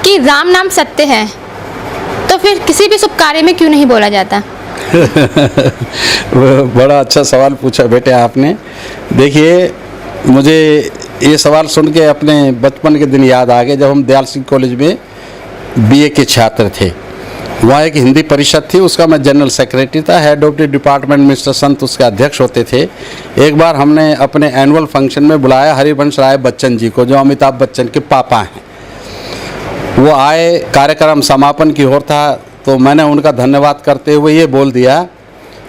कि राम नाम सत्य है, तो फिर किसी भी शुभ कार्य में क्यों नहीं बोला जाता? बड़ा अच्छा सवाल पूछा बेटे आपने। देखिए, मुझे ये सवाल सुन के अपने बचपन के दिन याद आ गए, जब हम दयाल सिंह कॉलेज में बीए के छात्र थे। वहाँ एक हिंदी परिषद थी, उसका मैं जनरल सेक्रेटरी था। Head of the department mister संत उसके अध्यक्ष होते थे। एक बार हमने अपने एनुअल फंक्शन में बुलाया हरिवंश राय बच्चन जी को, जो अमिताभ बच्चन के पापा हैं। वो आए, कार्यक्रम समापन की ओर था, तो मैंने उनका धन्यवाद करते हुए ये बोल दिया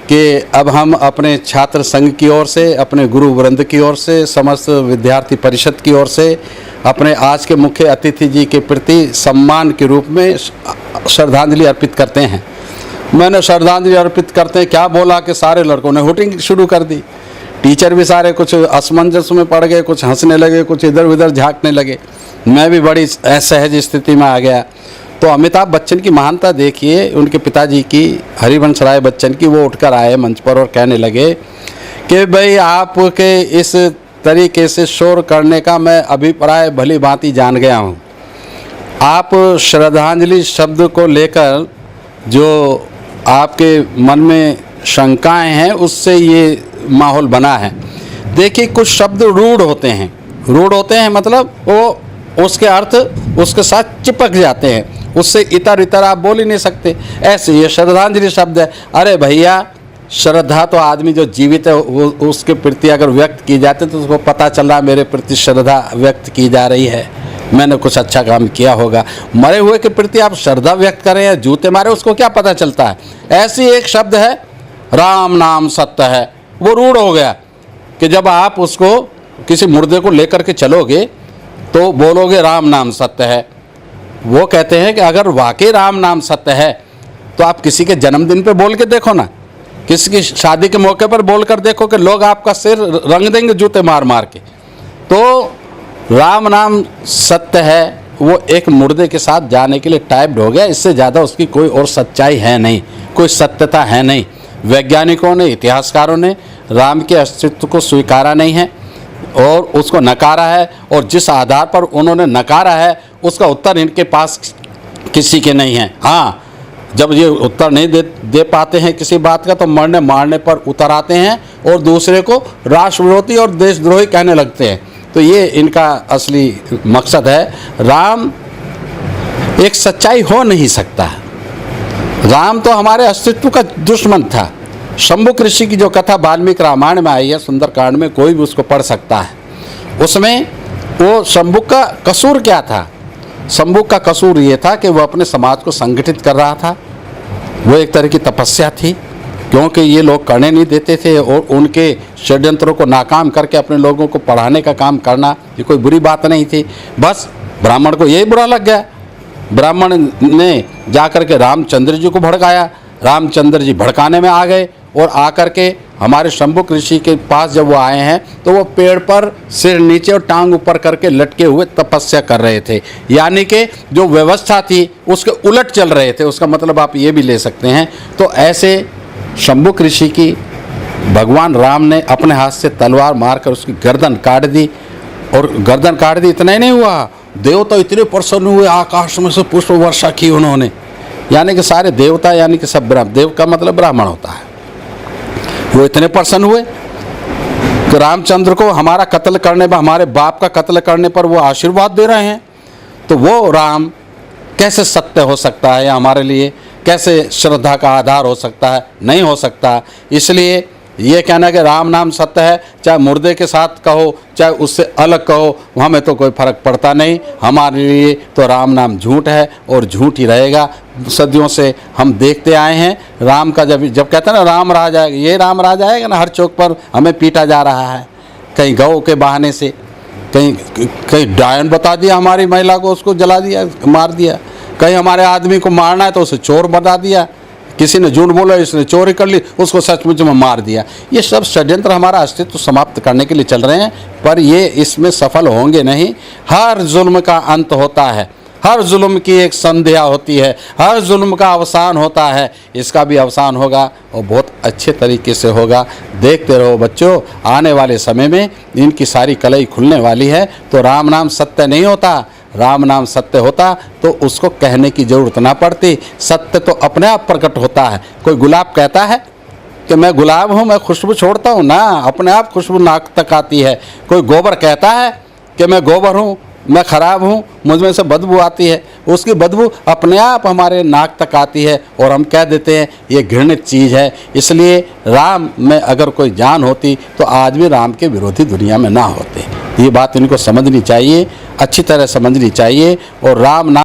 कि अब हम अपने छात्र संघ की ओर से, अपने गुरु वृंद की ओर से, समस्त विद्यार्थी परिषद की ओर से अपने आज के मुख्य अतिथि जी के प्रति सम्मान के रूप में श्रद्धांजलि अर्पित करते हैं। मैंने श्रद्धांजलि अर्पित करते क्या बोला कि सारे लड़कों ने हुटिंग शुरू कर दी। टीचर भी सारे कुछ असमंजस में पड़ गए, कुछ हंसने लगे, कुछ इधर उधर झांकने लगे। मैं भी बड़ी असहज स्थिति में आ गया। तो अमिताभ बच्चन की महानता देखिए, उनके पिताजी की, हरिवंश राय बच्चन की। वो उठकर आए मंच पर और कहने लगे कि भाई आपके इस तरीके से शोर करने का मैं अभिप्राय भली भांति जान गया हूँ। आप श्रद्धांजलि शब्द को लेकर जो आपके मन में शंकाएं हैं, उससे ये माहौल बना है। देखिए, कुछ शब्द रूढ़ होते हैं। रूढ़ होते हैं मतलब वो उसके अर्थ उसके साथ चिपक जाते हैं, उससे इतर इतर आप बोल ही नहीं सकते। ऐसे ये श्रद्धांजलि शब्द है। अरे भैया, श्रद्धा तो आदमी जो जीवित है वो उसके प्रति अगर व्यक्त की जाती है तो उसको पता चल रहा मेरे प्रति श्रद्धा व्यक्त की जा रही है, मैंने कुछ अच्छा काम किया होगा। मरे हुए के प्रति आप श्रद्धा व्यक्त करें या जूते मारे, उसको क्या पता चलता है। ऐसी एक शब्द है राम नाम सत्य है। वो रूढ़ हो गया कि जब आप उसको किसी मुर्दे को लेकर के चलोगे तो बोलोगे राम नाम सत्य है। वो कहते हैं कि अगर वाकई राम नाम सत्य है तो आप किसी के जन्मदिन पे बोल के देखो ना, किसी की शादी के मौके पर बोल कर देखो कि लोग आपका सिर रंग देंगे जूते मार मार के। तो राम नाम सत्य है वो एक मुर्दे के साथ जाने के लिए टाइप्ड हो गया। इससे ज़्यादा उसकी कोई और सच्चाई है नहीं, कोई सत्यता है नहीं। वैज्ञानिकों ने, इतिहासकारों ने राम के अस्तित्व को स्वीकारा नहीं है और उसको नकारा है, और जिस आधार पर उन्होंने नकारा है उसका उत्तर इनके पास किसी के नहीं है। हाँ, जब ये उत्तर नहीं दे पाते हैं किसी बात का, तो मरने मारने पर उतर आते हैं और दूसरे को राष्ट्रविरोधी और देशद्रोही कहने लगते हैं। तो ये इनका असली मकसद है। राम एक सच्चाई हो नहीं सकता। राम तो हमारे अस्तित्व का दुश्मन था। शंभुक ऋषि की जो कथा वाल्मीकि रामायण में आई है, सुंदरकांड में, कोई भी उसको पढ़ सकता है। उसमें वो शंभुक का कसूर क्या था? शंभुक का कसूर ये था कि वो अपने समाज को संगठित कर रहा था। वो एक तरह की तपस्या थी, क्योंकि ये लोग करने नहीं देते थे, और उनके षड्यंत्रों को नाकाम करके अपने लोगों को पढ़ाने का काम करना ये कोई बुरी बात नहीं थी। बस ब्राह्मण को यही बुरा लग गया। ब्राह्मण ने जाकर के रामचंद्र जी को भड़काया। रामचंद्र जी भड़काने में आ गए और आकर के हमारे शंभुक ऋषि के पास जब वो आए हैं तो वो पेड़ पर सिर नीचे और टांग ऊपर करके लटके हुए तपस्या कर रहे थे। यानी कि जो व्यवस्था थी उसके उलट चल रहे थे, उसका मतलब आप ये भी ले सकते हैं। तो ऐसे शंभुक ऋषि की भगवान राम ने अपने हाथ से तलवार मारकर उसकी गर्दन काट दी। और गर्दन काट दी, इतना ही नहीं हुआ, देवता इतने प्रसन्न हुए, आकाश में से पुष्प वर्षा की उन्होंने। यानी कि सारे देवता, यानी कि सब देव का मतलब ब्राह्मण होता है, वो इतने प्रसन्न हुए कि रामचंद्र को हमारा कत्ल करने पर, हमारे बाप का कत्ल करने पर वो आशीर्वाद दे रहे हैं। तो वो राम कैसे सत्य हो सकता है, या हमारे लिए कैसे श्रद्धा का आधार हो सकता है? नहीं हो सकता। इसलिए ये कहना कि राम नाम सत्य है, चाहे मुर्दे के साथ कहो चाहे उससे अलग कहो, हमें तो कोई फर्क पड़ता नहीं। हमारे लिए तो राम नाम झूठ है और झूठ ही रहेगा। सदियों से हम देखते आए हैं राम का, जब कहते हैं ना राम राज आएगा, ये राम राज आएगा ना, हर चौक पर हमें पीटा जा रहा है। कहीं गौ के बहाने से, कहीं डायन बता दिया हमारी महिला को, उसको जला दिया, मार दिया। कहीं हमारे आदमी को मारना है तो उसे चोर बता दिया। किसी ने झूठ बोला, इसने चोरी कर ली, उसको सचमुच में मार दिया। ये सब षड्यंत्र हमारा अस्तित्व समाप्त करने के लिए चल रहे हैं, पर ये इसमें सफल होंगे नहीं। हर जुल्म का अंत होता है, हर जुल्म की एक संध्या होती है, हर जुल्म का अवसान होता है। इसका भी अवसान होगा और बहुत अच्छे तरीके से होगा। देखते रहो बच्चों, आने वाले समय में इनकी सारी कलई खुलने वाली है। तो राम नाम सत्य नहीं होता, राम नाम सत्य होता तो उसको कहने की ज़रूरत ना पड़ती। सत्य तो अपने आप प्रकट होता है। कोई गुलाब कहता है कि मैं गुलाब हूँ, मैं खुशबू छोड़ता हूँ ना, अपने आप खुशबू नाक तक आती है। कोई गोबर कहता है कि मैं गोबर हूँ, मैं ख़राब हूँ, मुझ में से बदबू आती है, उसकी बदबू अपने आप हमारे नाक तक आती है और हम कह देते हैं ये घृणित चीज़ है। इसलिए राम में अगर कोई जान होती तो आज भी राम के विरोधी दुनिया में ना होते। ये बात इनको समझनी चाहिए, अच्छी तरह समझनी चाहिए। और राम नाम